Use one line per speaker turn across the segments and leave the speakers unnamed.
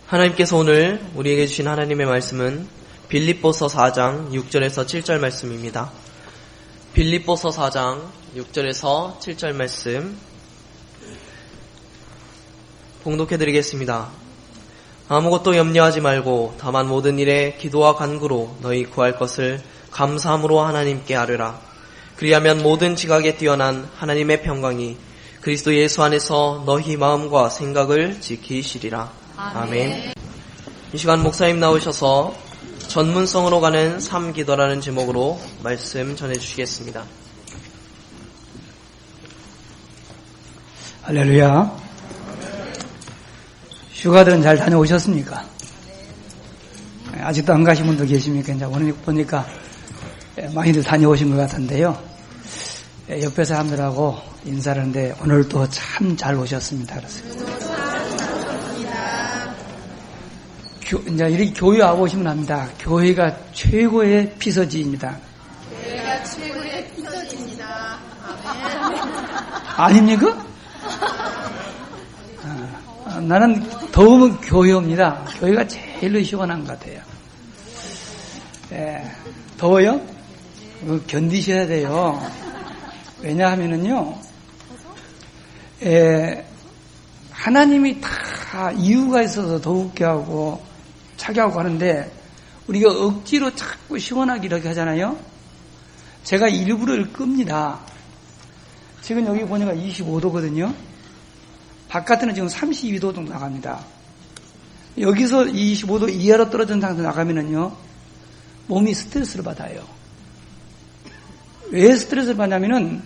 하나님께서 오늘 우리에게 주신 하나님의 말씀은 빌립보서 4장 6절에서 7절 말씀입니다. 빌립보서 4장 6절에서 7절 말씀 봉독해드리겠습니다. 아무것도 염려하지 말고 다만 모든 일에 기도와 간구로 너희 구할 것을 감사함으로 하나님께 아뢰라. 그리하면 모든 지각에 뛰어난 하나님의 평강이 그리스도 예수 안에서 너희 마음과 생각을 지키시리라. 아멘. 이 시간 목사님 나오셔서 전문성으로 가는 삶기도라는 제목으로 말씀 전해주시겠습니다.
할렐루야. 휴가들은 잘 다녀오셨습니까? 아직도 안 가신 분도 계십니까? 이제 오늘 보니까 많이들 다녀오신 것 같은데요. 옆에 사람들하고 인사를 하는데 오늘도 참 잘 오셨습니다. 그렇습니다. 이제 이렇게 교회 와보시면 합니다. 교회가 최고의 피서지입니다.
교회가 최고의 피서지입니다.
아닙니까? 나는 더우면 교회입니다. 교회가 제일 시원한 것 같아요. 더워요? 견디셔야 돼요. 왜냐하면은요, 하나님이 다 이유가 있어서 더욱게 하고 차게 하고 하는데 우리가 억지로 자꾸 시원하게 이렇게 하잖아요. 제가 일부러 끕니다. 지금 여기 보니까 25도거든요. 바깥에는 지금 32도 정도 나갑니다. 여기서 25도 이하로 떨어진 상태로 나가면은요, 몸이 스트레스를 받아요. 왜 스트레스를 받냐면은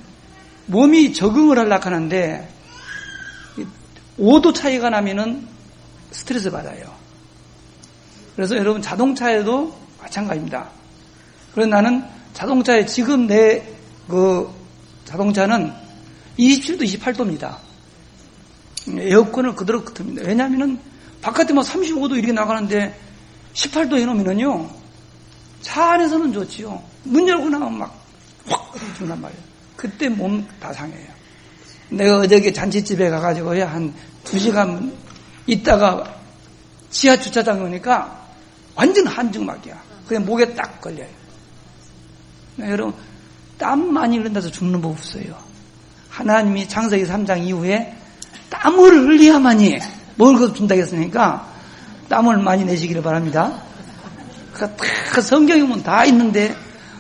몸이 적응을 하려고 하는데 5도 차이가 나면은 스트레스 받아요. 그래서 여러분 자동차에도 마찬가지입니다. 그래서 나는 자동차에 지금 내 자동차는 27도, 28도입니다. 에어컨을 그대로 끄습니다. 왜냐하면은 바깥에 막 35도 이렇게 나가는데 18도 해놓으면은요, 차 안에서는 좋지요. 문 열고 나면 막 확 준단 말이에요. 그때 몸 다 상해요. 내가 어저께 잔치집에 가가지고요, 한 2시간 있다가 지하 주차장에 오니까 완전 한증막이야. 그냥 목에 딱 걸려요. 여러분, 땀 많이 흘린다서 죽는 법 없어요. 하나님이 창세기 3장 이후에 땀을 흘려야만이 먹을 것 준다고 했으니까 땀을 많이 내시기를 바랍니다. 다 성경에 보면 다 있는데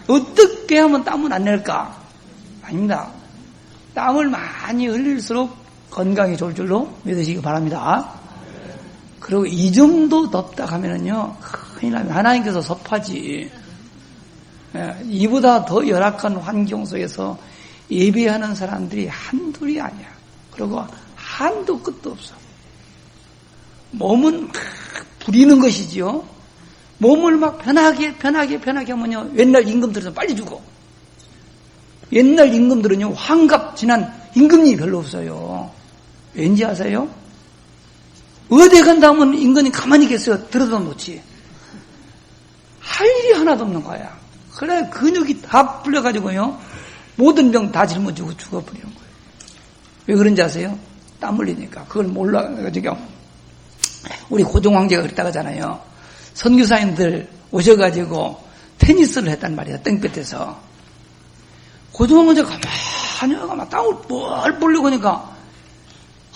어떻게 하면 땀을 안 낼까? 아닙니다. 땀을 많이 흘릴수록 건강이 좋을 줄로 믿으시기 바랍니다. 그리고 이 정도 덥다 하면은요, 큰일 나면 하나님께서 섭하지. 이보다 더 열악한 환경 속에서 예배하는 사람들이 한둘이 아니야. 그리고 한도 끝도 없어. 몸은 막 부리는 것이지요. 몸을 막 편하게 하면요, 옛날 임금들은 빨리 죽어. 옛날 임금들은요, 환갑 지난 임금이 별로 없어요. 왠지 아세요? 어디 간다 하면 임금이 가만히 계세요. 들어다 놓지. 할 일이 하나도 없는 거야. 그래, 근육이 다 풀려가지고요, 모든 병 다 짊어지고 죽어버리는 거예요. 왜 그런지 아세요? 땀 흘리니까. 그걸 몰라가지고, 우리 고종 황제가 그랬다고 하잖아요. 선교사님들 오셔가지고 테니스를 했단 말이야, 땡볕에서. 고종 황제가 가만히 막 땀을 뻘 뿌리고 하니까,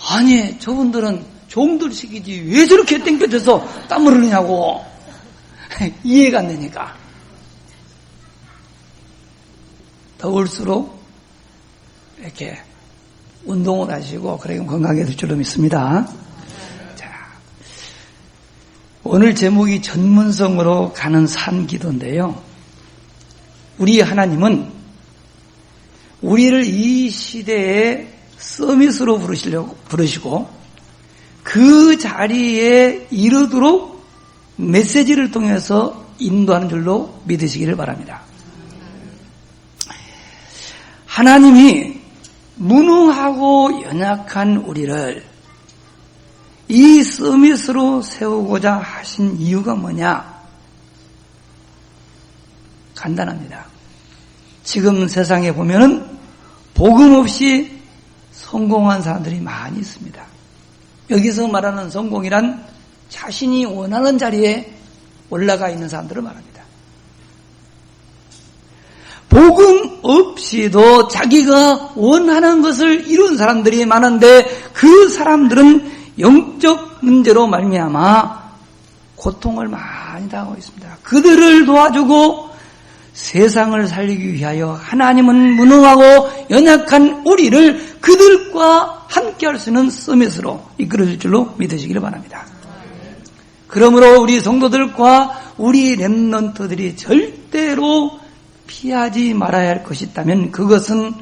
아니, 저분들은 종들 시키지 왜 저렇게 땡볕에서 땀을 흘리냐고. 이해가 안 되니까. 더울수록 이렇게 운동을 하시고 그러면 건강해질 줄로 믿습니다. 자, 오늘 제목이 전문성으로 가는 삶기도인데요. 우리 하나님은 우리를 이 시대에 서밋으로 부르시고 그 자리에 이르도록 메시지를 통해서 인도하는 줄로 믿으시기를 바랍니다. 하나님이 무능하고 연약한 우리를 이 서밋으로 세우고자 하신 이유가 뭐냐? 간단합니다. 지금 세상에 보면은 복음 없이 성공한 사람들이 많이 있습니다. 여기서 말하는 성공이란 자신이 원하는 자리에 올라가 있는 사람들을 말합니다. 복음 없이도 자기가 원하는 것을 이룬 사람들이 많은데 그 사람들은 영적 문제로 말미암아 고통을 많이 당하고 있습니다. 그들을 도와주고 세상을 살리기 위하여 하나님은 무능하고 연약한 우리를 그들과 함께할 수 있는 서밋으로 이끌어줄 줄로 믿으시기를 바랍니다. 그러므로 우리 성도들과 우리 렘넌트들이 절대로 피하지 말아야 할 것이 있다면 그것은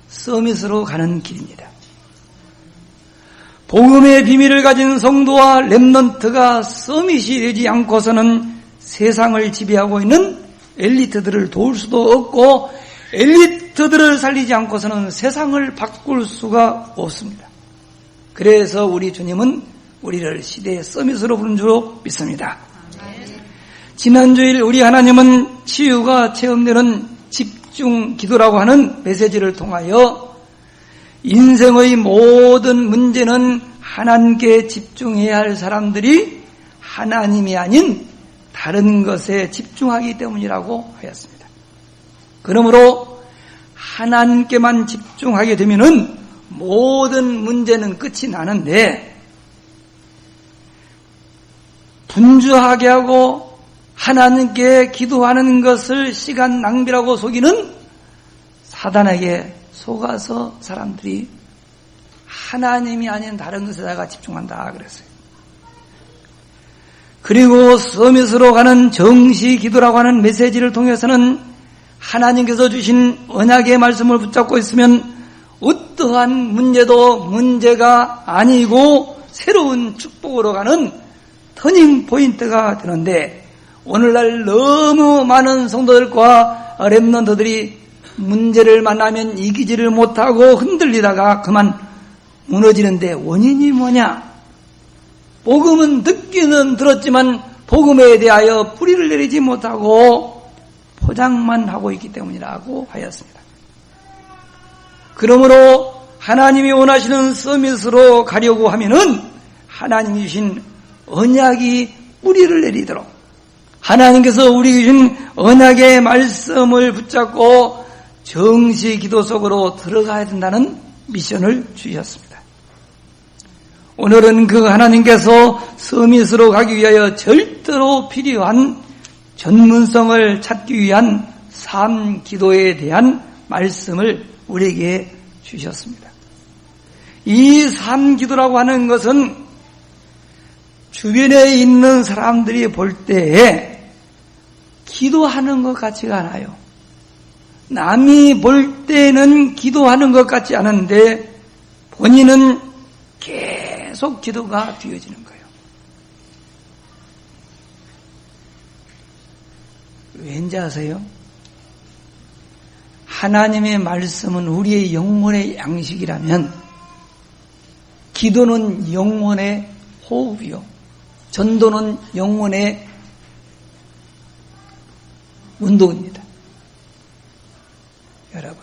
서밋으로 가는 길입니다. 복음의 비밀을 가진 성도와 렘넌트가 서밋이 되지 않고서는 세상을 지배하고 있는 엘리트들을 도울 수도 없고 엘리트들을 살리지 않고서는 세상을 바꿀 수가 없습니다. 그래서 우리 주님은 우리를 시대의 서밋으로 부른 줄로 믿습니다. 지난주일 우리 하나님은 치유가 체험되는 집중 기도라고 하는 메시지를 통하여 인생의 모든 문제는 하나님께 집중해야 할 사람들이 하나님이 아닌 다른 것에 집중하기 때문이라고 하였습니다. 그러므로 하나님께만 집중하게 되면은 모든 문제는 끝이 나는데 분주하게 하고 하나님께 기도하는 것을 시간 낭비라고 속이는 사단에게 속아서 사람들이 하나님이 아닌 다른 것에다가 집중한다 그랬어요. 그리고 서밋으로 가는 정시 기도라고 하는 메시지를 통해서는 하나님께서 주신 언약의 말씀을 붙잡고 있으면 어떠한 문제도 문제가 아니고 새로운 축복으로 가는 터닝 포인트가 되는데 오늘날 너무 많은 성도들과 렘넌트들이 문제를 만나면 이기지를 못하고 흔들리다가 그만 무너지는데 원인이 뭐냐? 복음은 듣기는 들었지만 복음에 대하여 뿌리를 내리지 못하고 포장만 하고 있기 때문이라고 하였습니다. 그러므로 하나님이 원하시는 서밋으로 가려고 하면은 하나님이 주신 언약이 뿌리를 내리도록 하나님께서 우리 주신 언약의 말씀을 붙잡고 정시 기도 속으로 들어가야 된다는 미션을 주셨습니다. 오늘은 그 하나님께서 서밋으로 가기 위하여 절대로 필요한 전문성을 찾기 위한 삶 기도에 대한 말씀을 우리에게 주셨습니다. 이 삶 기도라고 하는 것은 주변에 있는 사람들이 볼 때에 기도하는 것 같지가 않아요. 남이 볼 때는 기도하는 것 같지 않은데 본인은 계속 기도가 되어지는 거예요. 왠지 아세요? 하나님의 말씀은 우리의 영혼의 양식이라면 기도는 영혼의 호흡이요. 전도는 영혼의 운동입니다. 여러분,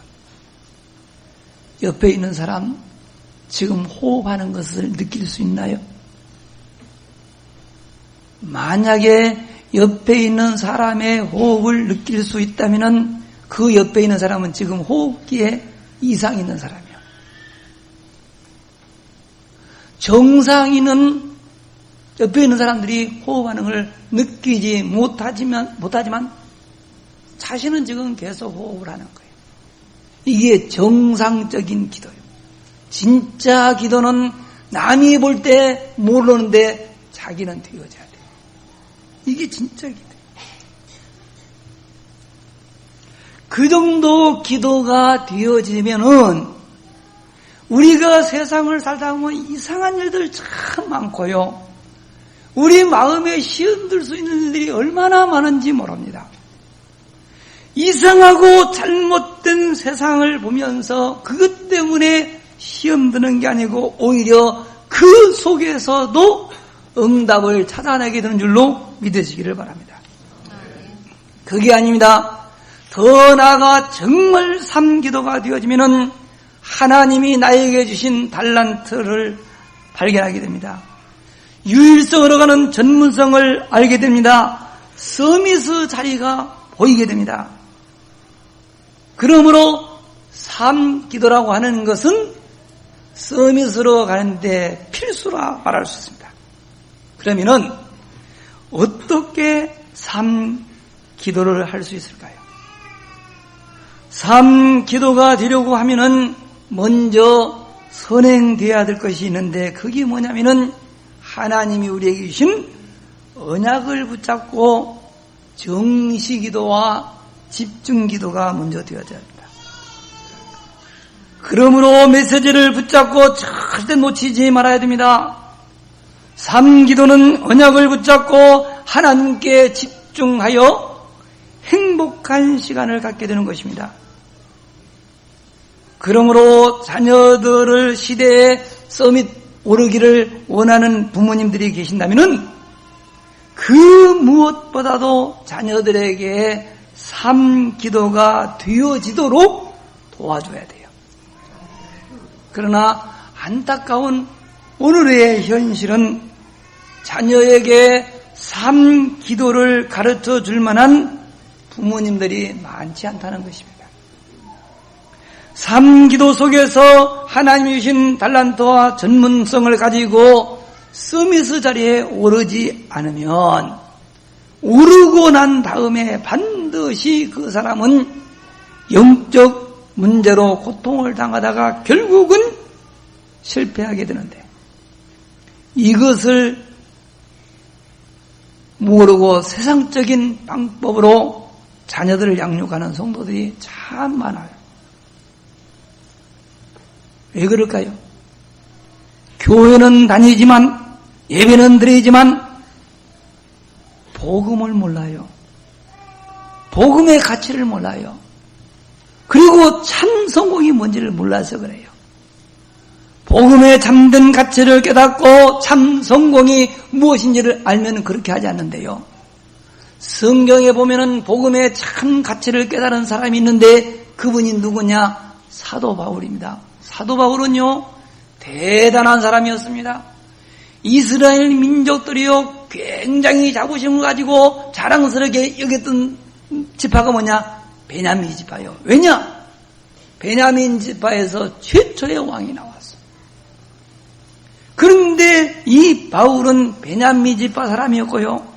옆에 있는 사람 지금 호흡하는 것을 느낄 수 있나요? 만약에 옆에 있는 사람의 호흡을 느낄 수 있다면 그 옆에 있는 사람은 지금 호흡기에 이상이 있는 사람이에요. 정상인은 옆에 있는 사람들이 호흡하는 걸 느끼지 못하지만 자신은 지금 계속 호흡을 하는 거예요. 이게 정상적인 기도예요. 진짜 기도는 남이 볼 때 모르는데 자기는 되어져야 돼요. 이게 진짜 기도예요. 그 정도 기도가 되어지면은 우리가 세상을 살다 보면 이상한 일들 참 많고요. 우리 마음에 시험들 수 있는 일들이 얼마나 많은지 모릅니다. 이상하고 잘못된 세상을 보면서 그것 때문에 시험 드는 게 아니고 오히려 그 속에서도 응답을 찾아내게 되는 줄로 믿으시기를 바랍니다. 그게 아닙니다. 더 나아가 정말 삶기도가 되어지면은 하나님이 나에게 주신 달란트를 발견하게 됩니다. 유일성으로 가는 전문성을 알게 됩니다. 서밋의 자리가 보이게 됩니다. 그러므로 삶기도라고 하는 것은 서밋으로 가는데 필수라 말할 수 있습니다. 그러면은 어떻게 삶기도를 할 수 있을까요? 삶기도가 되려고 하면은 먼저 선행되어야 될 것이 있는데 그게 뭐냐면은 하나님이 우리에게 주신 언약을 붙잡고 정시기도와 집중기도가 먼저 되어져야 합니다. 그러므로 메시지를 붙잡고 절대 놓치지 말아야 됩니다. 삶기도는 언약을 붙잡고 하나님께 집중하여 행복한 시간을 갖게 되는 것입니다. 그러므로 자녀들을 시대에 서밋 오르기를 원하는 부모님들이 계신다면 그 무엇보다도 자녀들에게 삶기도가 되어지도록 도와줘야 돼요. 그러나 안타까운 오늘의 현실은 자녀에게 삶기도를 가르쳐 줄 만한 부모님들이 많지 않다는 것입니다. 삶기도 속에서 하나님이 주신 달란트와 전문성을 가지고 서밋의 자리에 오르지 않으면 오르고 난 다음에 반드시 그 사람은 영적 문제로 고통을 당하다가 결국은 실패하게 되는데 이것을 모르고 세상적인 방법으로 자녀들을 양육하는 성도들이 참 많아요. 왜 그럴까요? 교회는 다니지만 예배는 드리지만 복음을 몰라요. 복음의 가치를 몰라요. 그리고 참 성공이 뭔지를 몰라서 그래요. 복음의 참된 가치를 깨닫고 참 성공이 무엇인지를 알면 그렇게 하지 않는데요. 성경에 보면은 복음의 참 가치를 깨달은 사람이 있는데 그분이 누구냐? 사도 바울입니다. 사도 바울은요, 대단한 사람이었습니다. 이스라엘 민족들이요, 굉장히 자부심을 가지고 자랑스럽게 여겼던 지파가 뭐냐? 베냐민 지파요. 왜냐? 베냐민 지파에서 최초의 왕이 나왔어. 그런데 이 바울은 베냐민 지파 사람이었고요.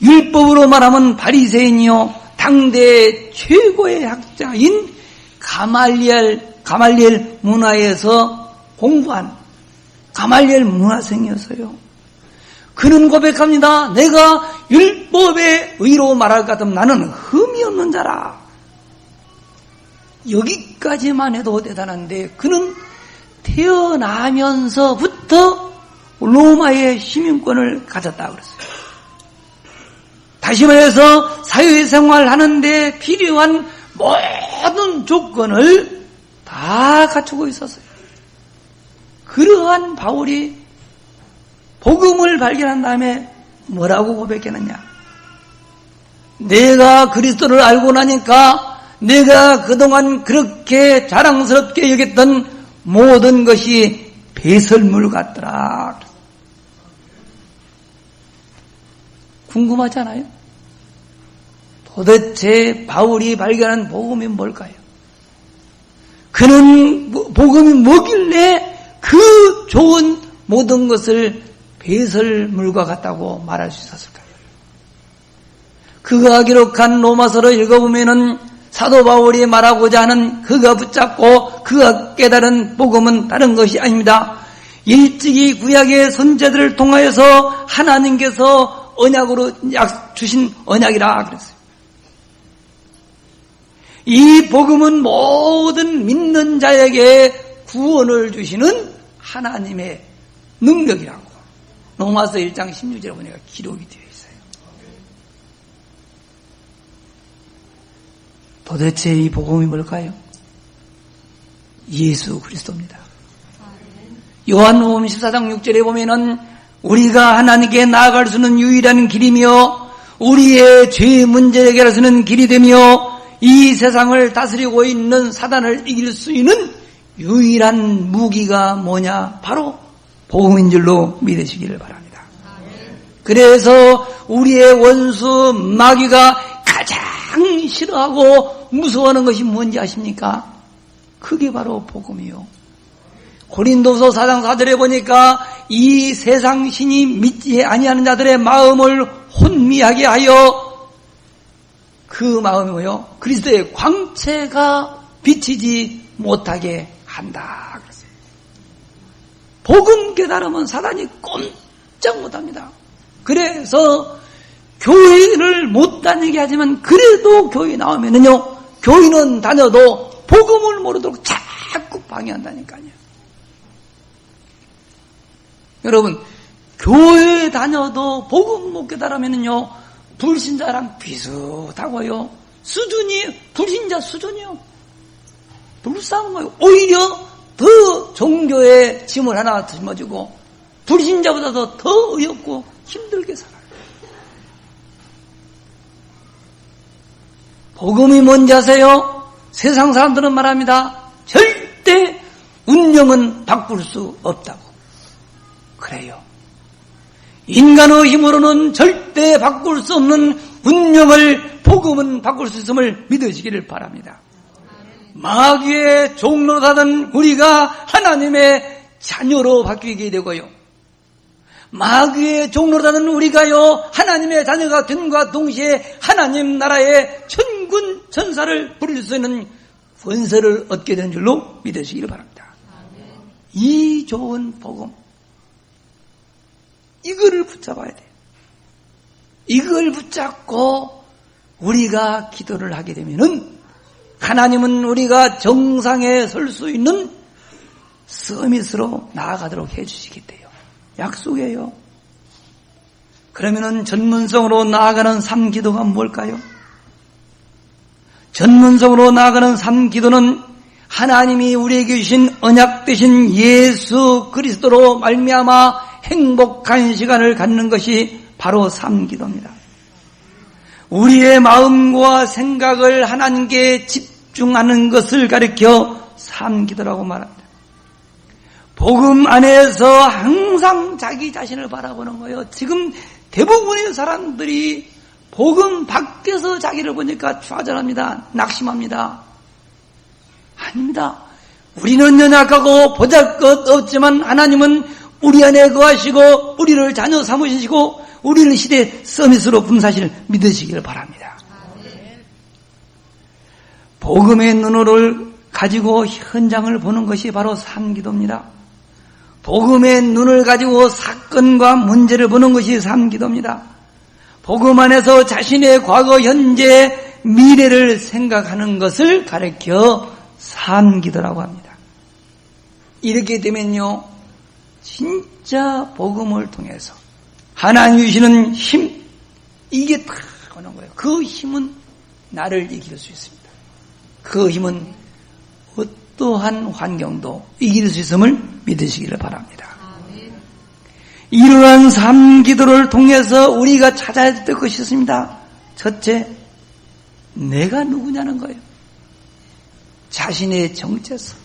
율법으로 말하면 바리새인이요, 당대 최고의 학자인 가말리엘 문화에서 공부한 가말리엘 문화생이었어요. 그는 고백합니다. 내가 율법의 의로 말할 것 같으면 나는 흠이 없는 자라. 여기까지만 해도 대단한데 그는 태어나면서부터 로마의 시민권을 가졌다고 그랬어요. 다시 말해서 사회생활 하는데 필요한 모든 조건을 다 갖추고 있었어요. 그러한 바울이 복음을 발견한 다음에 뭐라고 고백했느냐? 내가 그리스도를 알고 나니까 내가 그동안 그렇게 자랑스럽게 여겼던 모든 것이 배설물 같더라. 궁금하지 않아요? 도대체 바울이 발견한 복음이 뭘까요? 그는 복음이 뭐길래 그 좋은 모든 것을 배설물과 같다고 말할 수 있었을까요? 그가 기록한 로마서를 읽어보면은 사도 바울이 말하고자 하는 그가 붙잡고 그가 깨달은 복음은 다른 것이 아닙니다. 일찍이 구약의 선지자들을 통하여서 하나님께서 언약으로 주신 언약이라 그랬어요. 이 복음은 모든 믿는 자에게 구원을 주시는 하나님의 능력이라고 로마서 1장 16절에 보니까 기록이 되어 있어요. 도대체 이 복음이 뭘까요? 예수 그리스도입니다. 요한복음 14장 6절에 보면은 우리가 하나님께 나아갈 수 있는 유일한 길이며 우리의 죄 문제 해결할 수 있는 길이 되며 이 세상을 다스리고 있는 사단을 이길 수 있는 유일한 무기가 뭐냐? 바로 복음인 줄로 믿으시기를 바랍니다. 그래서 우리의 원수 마귀가 가장 싫어하고 무서워하는 것이 뭔지 아십니까? 그게 바로 복음이요. 고린도서 4장 4절에 보니까 이 세상 신이 믿지 아니하는 자들의 마음을 혼미하게 하여 그 마음이 뭐요? 그리스도의 광채가 비치지 못하게 한다. 그랬어요. 복음 깨달으면 사단이 꼼짝 못합니다. 그래서 교회를 못 다니게 하지만 그래도 교회 나오면은요, 교회는 다녀도 복음을 모르도록 자꾸 방해한다니까요. 여러분, 교회 다녀도 복음 못 깨달으면은요, 불신자랑 비슷하고요. 수준이 불신자 수준이요. 불쌍한 거예요. 오히려 더 종교의 짐을 하나 짊어지고 불신자보다도 더 어렵고 힘들게 살아요. 복음이 뭔지 아세요? 세상 사람들은 말합니다. 절대 운명은 바꿀 수 없다고. 그래요. 인간의 힘으로는 절대 바꿀 수 없는 운명을 복음은 바꿀 수 있음을 믿으시기를 바랍니다. 마귀의 종로로 사던 우리가 하나님의 자녀로 바뀌게 되고요. 마귀의 종로로 사는 우리가요, 하나님의 자녀가 됨과 동시에 하나님 나라의 천군 천사를 부릴 수 있는 권세를 얻게 된 줄로 믿으시기를 바랍니다. 이 좋은 복음, 이거를 붙잡아야 돼요. 이걸 붙잡고 우리가 기도를 하게 되면은 하나님은 우리가 정상에 설 수 있는 서밋으로 나아가도록 해주시기 때요. 약속이에요. 그러면은 전문성으로 나아가는 삼기도가 뭘까요? 전문성으로 나아가는 삼기도는 하나님이 우리에게 주신 언약 되신 예수 그리스도로 말미암아 행복한 시간을 갖는 것이 바로 삼기도입니다. 우리의 마음과 생각을 하나님께 집중하는 것을 가리켜 삼기도라고 말합니다. 복음 안에서 항상 자기 자신을 바라보는 거예요. 지금 대부분의 사람들이 복음 밖에서 자기를 보니까 좌절합니다. 낙심합니다. 아닙니다. 우리는 연약하고 보잘것 없지만 하나님은 우리 안에 거하시고 우리를 자녀 삼으시고 우리를 시대 서밋으로 분사실 믿으시기를 바랍니다. 복음의 눈을 가지고 현장을 보는 것이 바로 삼기도입니다. 복음의 눈을 가지고 사건과 문제를 보는 것이 삼기도입니다. 복음 안에서 자신의 과거, 현재, 미래를 생각하는 것을 가리켜 삼기도라고 합니다. 이렇게 되면요, 진짜 복음을 통해서 하나님 주시는 힘, 이게 다 오는 거예요. 그 힘은 나를 이길 수 있습니다. 그 힘은 어떠한 환경도 이길 수 있음을 믿으시기를 바랍니다. 이러한 삼기도를 통해서 우리가 찾아야 될 것이 있습니다. 첫째, 내가 누구냐는 거예요. 자신의 정체성.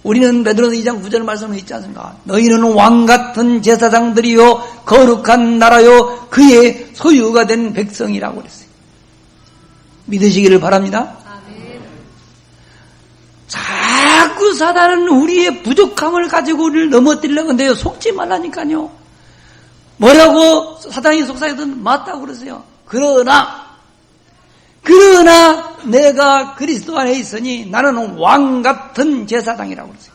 우리는 베드로서 2장 9절 말씀에 있지 않습니까? 너희는 왕같은 제사장들이요 거룩한 나라요 그의 소유가 된 백성이라고 그랬어요. 믿으시기를 바랍니다. 자꾸 사단은 우리의 부족함을 가지고 우리를 넘어뜨리려고 하는데요. 속지 말라니까요. 뭐라고 사단이 속삭이든 맞다고 그러세요. 그러나 내가 그리스도 안에 있으니 나는 왕같은 제사장이라고 그러세요.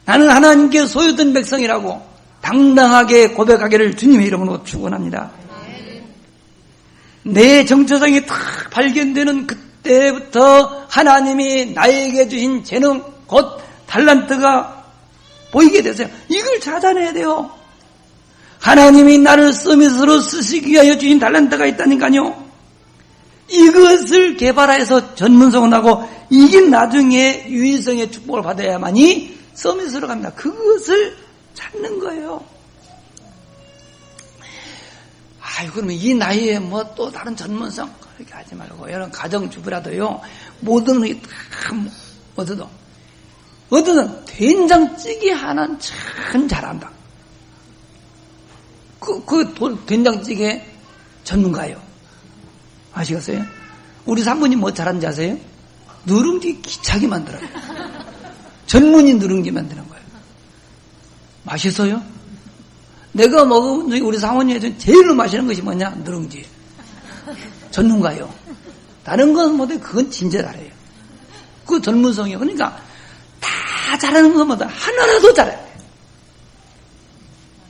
나는 하나님께 소유된 백성이라고 당당하게 고백하기를 주님의 이름으로 축원합니다. 내 정체성이 딱 발견되는 그때부터 하나님이 나에게 주신 재능, 곧 달란트가 보이게 되세요. 이걸 찾아내야 돼요. 하나님이 나를 서밋으로 쓰시기 위하여 주신 달란트가 있다니까요. 이것을 개발해서 전문성을 하고 이게 나중에 유일성의 축복을 받아야만이 서밋으로 갑니다. 그것을 찾는 거예요. 아유, 그러면 이 나이에 뭐 또 다른 전문성 그렇게 하지 말고 여러분 가정주부라도요 모든 것이 다 얻어도 어떤 사람 된장찌개 하나는 참 잘한다. 된장찌개 전문가예요. 아시겠어요? 우리 사모님 뭐 잘하는지 아세요? 누룽지 기차게 만들어요. 전문인 누룽지 만드는 거예요. 맛있어요? 내가 먹은 중에 우리 사모님이 제일 마시는 것이 뭐냐? 누룽지. 전문가요. 다른 건 못해. 그건 진짜 잘해요. 그 전문성이에요. 그러니까 다 잘하는 것마다 하나라도 잘해야 돼요.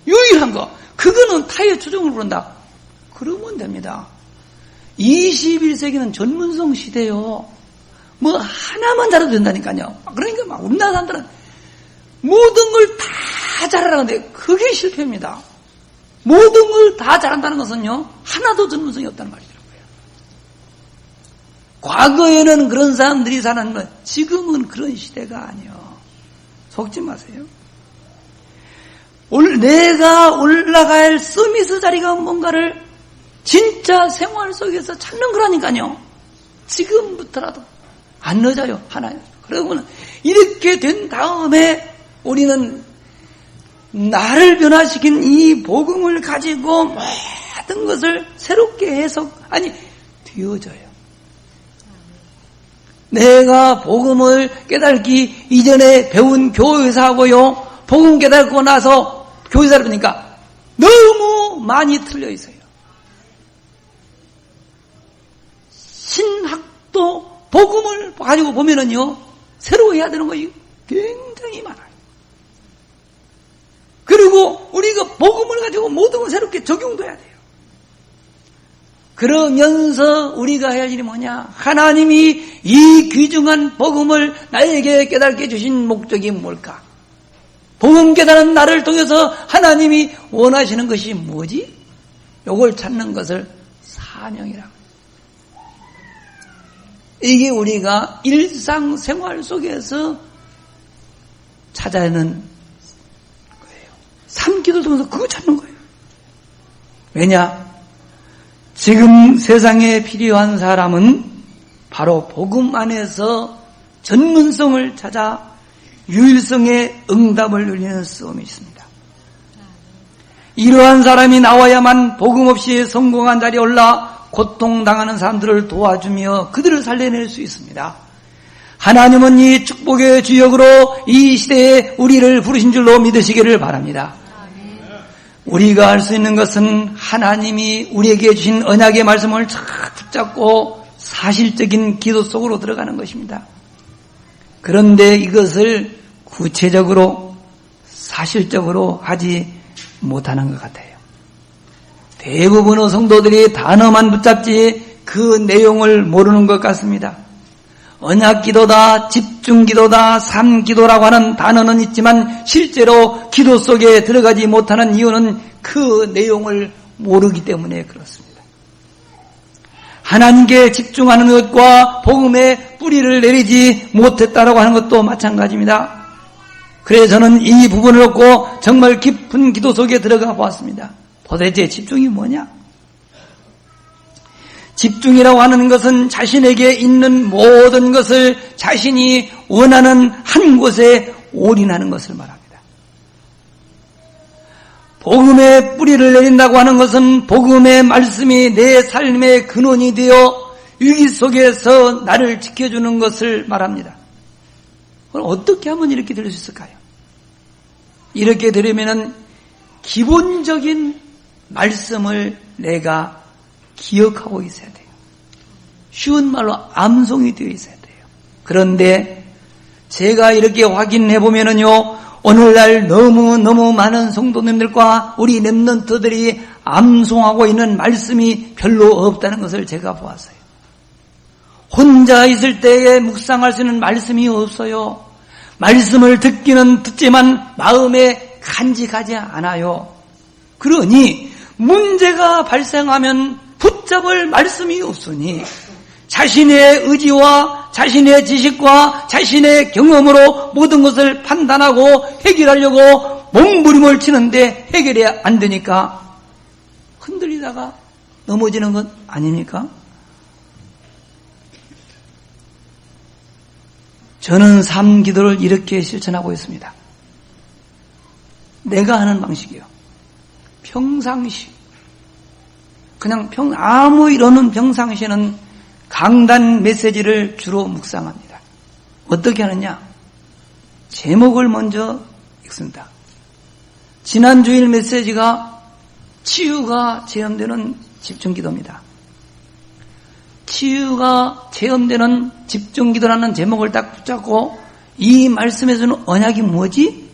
유일한 거. 그거는 타의 추종을 부른다. 그러면 됩니다. 21세기는 전문성 시대요. 뭐 하나만 잘해도 된다니까요. 그러니까 막 우리나라 사람들은 모든 걸 다 잘하는데 그게 실패입니다. 모든 걸 다 잘한다는 것은요, 하나도 전문성이 없다는 말이더라고요. 과거에는 그런 사람들이 사는 건 지금은 그런 시대가 아니요. 속지 마세요. 내가 올라갈 서미스 자리가 뭔가를 진짜 생활 속에서 찾는 거라니까요. 지금부터라도 안 늦어요. 하나. 그러면 이렇게 된 다음에 우리는 나를 변화시킨 이 복음을 가지고 모든 것을 새롭게 되어져요. 내가 복음을 깨닫기 이전에 배운 교회사하고요, 복음 깨닫고 나서 교회사를 보니까 너무 많이 틀려 있어요. 신학도 복음을 가지고 보면은요, 새로 해야 되는 것이 굉장히 많아요. 그리고 우리가 복음을 가지고 모든 걸 새롭게 적용도 해야 돼요. 그러면서 우리가 해야 할 일이 뭐냐? 하나님이 이 귀중한 복음을 나에게 깨닫게 해주신 목적이 뭘까? 복음 깨달은 나를 통해서 하나님이 원하시는 것이 뭐지? 요걸 찾는 것을 사명이라고. 이게 우리가 일상생활 속에서 찾아야 하는 거예요. 삶기도를 통해서 그거 찾는 거예요. 왜냐? 지금 세상에 필요한 사람은 바로 복음 안에서 전문성을 찾아 유일성의 응답을 누리는 싸움이 있습니다. 이러한 사람이 나와야만 복음 없이 성공한 자리에 올라 고통당하는 사람들을 도와주며 그들을 살려낼 수 있습니다. 하나님은 이 축복의 주역으로 이 시대에 우리를 부르신 줄로 믿으시기를 바랍니다. 우리가 할 수 있는 것은 하나님이 우리에게 주신 언약의 말씀을 착 붙잡고 사실적인 기도 속으로 들어가는 것입니다. 그런데 이것을 구체적으로 사실적으로 하지 못하는 것 같아요. 대부분의 성도들이 단어만 붙잡지 그 내용을 모르는 것 같습니다. 언약기도다, 집중기도다, 삶기도라고 하는 단어는 있지만 실제로 기도 속에 들어가지 못하는 이유는 그 내용을 모르기 때문에 그렇습니다. 하나님께 집중하는 것과 복음의 뿌리를 내리지 못했다라고 하는 것도 마찬가지입니다. 그래서 저는 이 부분을 놓고 정말 깊은 기도 속에 들어가 보았습니다. 도대체 집중이 뭐냐? 집중이라고 하는 것은 자신에게 있는 모든 것을 자신이 원하는 한 곳에 올인하는 것을 말합니다. 복음의 뿌리를 내린다고 하는 것은 복음의 말씀이 내 삶의 근원이 되어 위기 속에서 나를 지켜주는 것을 말합니다. 그럼 어떻게 하면 이렇게 될 수 있을까요? 이렇게 되려면은 기본적인 말씀을 내가 기억하고 있어야 돼요. 쉬운 말로 암송이 되어 있어야 돼요. 그런데 제가 이렇게 확인해 보면은요, 오늘날 너무 많은 성도님들과 우리 렘넌트들이 암송하고 있는 말씀이 별로 없다는 것을 제가 보았어요. 혼자 있을 때에 묵상할 수 있는 말씀이 없어요. 말씀을 듣기는 듣지만 마음에 간직하지 않아요. 그러니 문제가 발생하면 붙잡을 말씀이 없으니 자신의 의지와 자신의 지식과 자신의 경험으로 모든 것을 판단하고 해결하려고 몸부림을 치는데 해결이 안 되니까 흔들리다가 넘어지는 것 아닙니까? 저는 삶 기도를 이렇게 실천하고 있습니다. 내가 하는 방식이요. 평상시. 그냥 아무 일 없는 평상시에는 강단 메시지를 주로 묵상합니다. 어떻게 하느냐? 제목을 먼저 읽습니다. 지난 주일 메시지가 치유가 체험되는 집중기도입니다. 치유가 체험되는 집중기도라는 제목을 딱 붙잡고 이 말씀에서는 언약이 뭐지?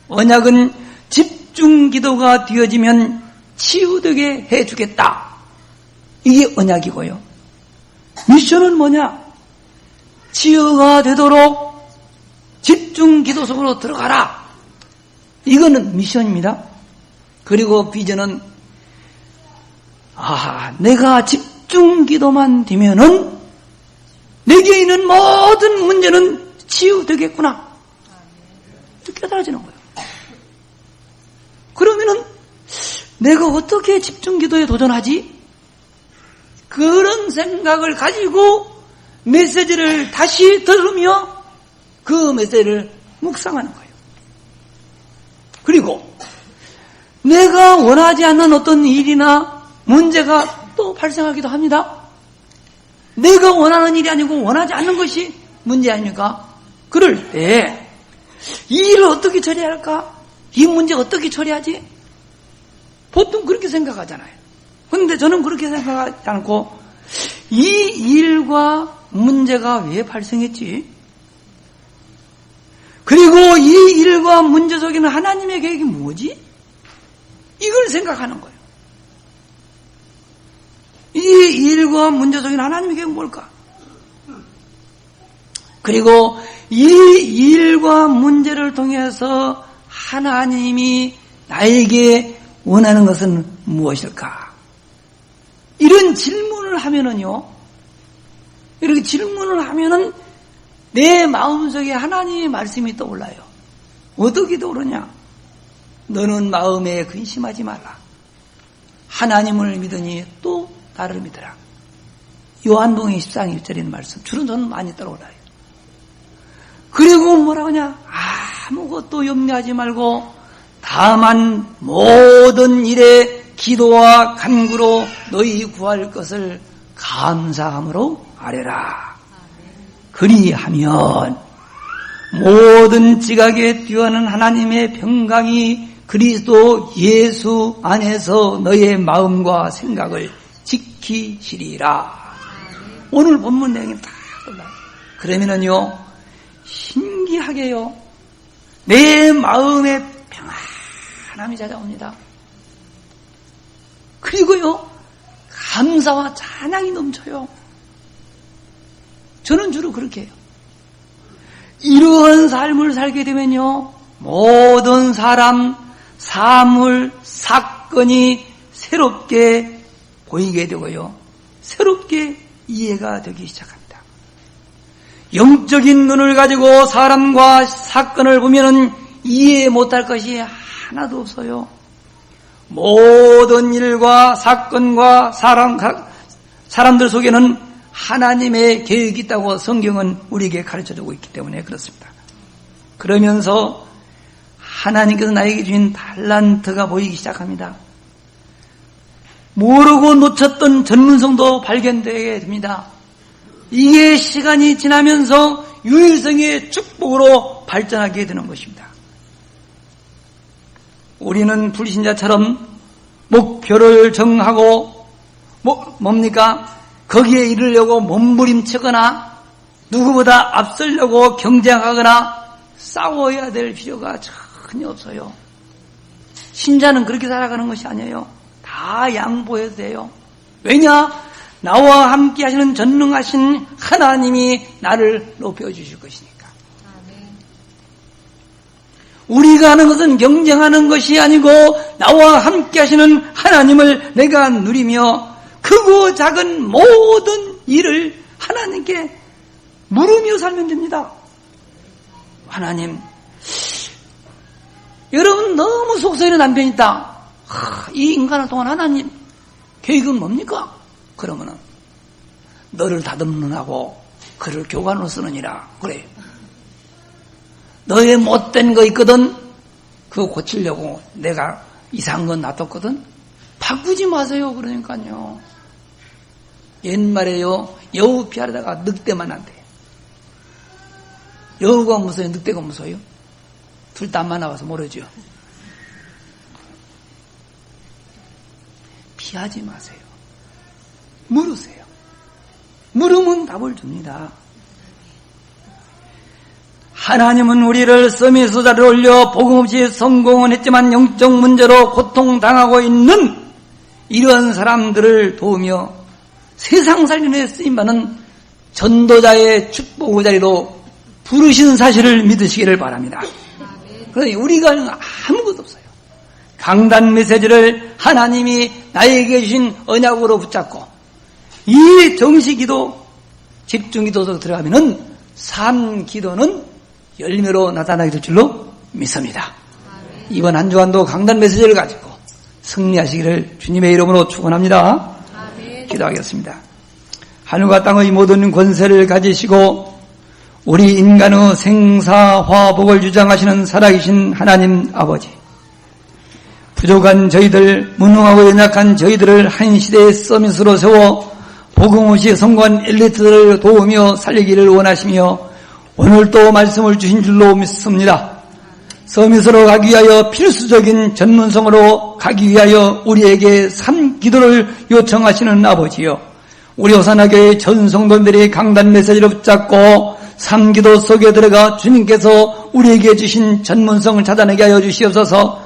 언약은 집중기도가 되어지면 치유되게 해주겠다. 이게 언약이고요. 미션은 뭐냐? 치유가 되도록 집중기도 속으로 들어가라. 이거는 미션입니다. 그리고 비전은 내가 집중기도만 되면은 내게 있는 모든 문제는 치유되겠구나. 깨달아지는 거예요. 그러면은 내가 어떻게 집중기도에 도전하지? 그런 생각을 가지고 메시지를 다시 들으며 그 메시지를 묵상하는 거예요. 그리고 내가 원하지 않는 어떤 일이나 문제가 또 발생하기도 합니다. 내가 원하는 일이 아니고 원하지 않는 것이 문제 아닙니까? 그럴 때 이 일을 어떻게 처리할까? 이 문제 어떻게 처리하지? 보통 그렇게 생각하잖아요. 그런데 저는 그렇게 생각하지 않고 이 일과 문제가 왜 발생했지? 그리고 이 일과 문제 속에는 하나님의 계획이 뭐지? 이걸 생각하는 거예요. 이 일과 문제 속에는 하나님의 계획은 뭘까? 그리고 이 일과 문제를 통해서 하나님이 나에게 원하는 것은 무엇일까? 이런 질문을 하면은요, 이렇게 질문을 하면은 내 마음속에 하나님의 말씀이 떠올라요. 어떻게 떠오르냐? 너는 마음에 근심하지 말라. 하나님을 믿으니 또 나를 믿으라. 요한복음 14장 1절에 말씀. 줄은 저는 많이 떠올라요. 그리고 뭐라고 하냐? 아무것도 염려하지 말고 다만 모든 일에 기도와 간구로 너희 구할 것을 감사함으로 아뢰라. 그리하면 모든 지각에 뛰어난 하나님의 평강이 그리스도 예수 안에서 너의 마음과 생각을 지키시리라. 오늘 본문 내용이 다 올라요. 그러면은요, 신기하게요, 내 마음에 평안함이 찾아옵니다. 그리고요, 감사와 찬양이 넘쳐요. 저는 주로 그렇게 해요. 이러한 삶을 살게 되면요, 모든 사람, 사물, 사건이 새롭게 보이게 되고요, 새롭게 이해가 되기 시작합니다. 영적인 눈을 가지고 사람과 사건을 보면은 이해 못할 것이 하나도 없어요. 모든 일과 사건과 사람들 속에는 하나님의 계획이 있다고 성경은 우리에게 가르쳐주고 있기 때문에 그렇습니다. 그러면서 하나님께서 나에게 주신 달란트가 보이기 시작합니다. 모르고 놓쳤던 전문성도 발견되게 됩니다. 이게 시간이 지나면서 유일성의 축복으로 발전하게 되는 것입니다. 우리는 불신자처럼 목표를 정하고 뭡니까? 거기에 이르려고 몸부림치거나 누구보다 앞서려고 경쟁하거나 싸워야 될 필요가 전혀 없어요. 신자는 그렇게 살아가는 것이 아니에요. 다 양보해도 돼요. 왜냐? 나와 함께 하시는 전능하신 하나님이 나를 높여주실 것이니까. 우리가 하는 것은 경쟁하는 것이 아니고 나와 함께 하시는 하나님을 내가 누리며 크고 작은 모든 일을 하나님께 물으며 살면 됩니다. 하나님, 여러분 너무 속썩이는 남편이 있다. 이 인간을 통한 하나님 계획은 뭡니까? 그러면은 너를 다듬는하고 그를 교관으로 쓰느니라. 그래. 너의 못된 거 있거든? 그거 고치려고 내가 이상한 건 놔뒀거든? 바꾸지 마세요. 그러니까요. 옛말에요, 여우 피하려다가 늑대만 안 돼. 여우가 무서워요? 늑대가 무서워요? 둘 다 안 만나봐서 모르죠. 피하지 마세요. 물으세요. 물으면 답을 줍니다. 하나님은 우리를 서밋으로 자리를 올려 복음 없이 성공은 했지만 영적 문제로 고통당하고 있는 이런 사람들을 도우며 세상 살림에 쓰임받는 전도자의 축복 자리로 부르신 사실을 믿으시기를 바랍니다. 그러니 우리가 아무것도 없어요. 강단 메시지를 하나님이 나에게 주신 언약으로 붙잡고 이 정시기도 집중기도로 들어가면은 산기도는 열매로 나타나게 될 줄로 믿습니다. 이번 한 주간도 강단 메시지를 가지고 승리하시기를 주님의 이름으로 축원합니다. 기도하겠습니다. 하늘과 땅의 모든 권세를 가지시고 우리 인간의 생사화복을 주장하시는 살아계신 하나님 아버지, 부족한 저희들, 무능하고 연약한 저희들을 한 시대의 서밋으로 세워 복음 없이 성공한 엘리트들을 도우며 살리기를 원하시며 오늘 또 말씀을 주신 줄로 믿습니다. 서밋으로 가기 위하여 필수적인 전문성으로 가기 위하여 우리에게 삼기도를 요청하시는 아버지요, 우리 호산나교회 전 성도들이 강단 메시지를 붙잡고 삼기도 속에 들어가 주님께서 우리에게 주신 전문성을 찾아내게 하여 주시옵소서.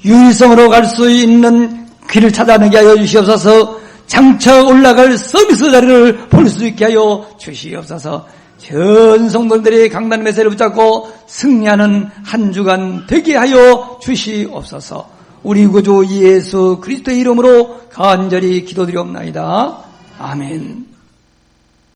유일성으로 갈 수 있는 길을 찾아내게 하여 주시옵소서. 장차 올라갈 서비스 자리를 볼 수 있게 하여 주시옵소서. 전 성도들이 강단 메시지를 붙잡고 승리하는 한 주간 되게 하여 주시옵소서. 우리 구주 예수 그리스도의 이름으로 간절히 기도드리옵나이다. 아멘.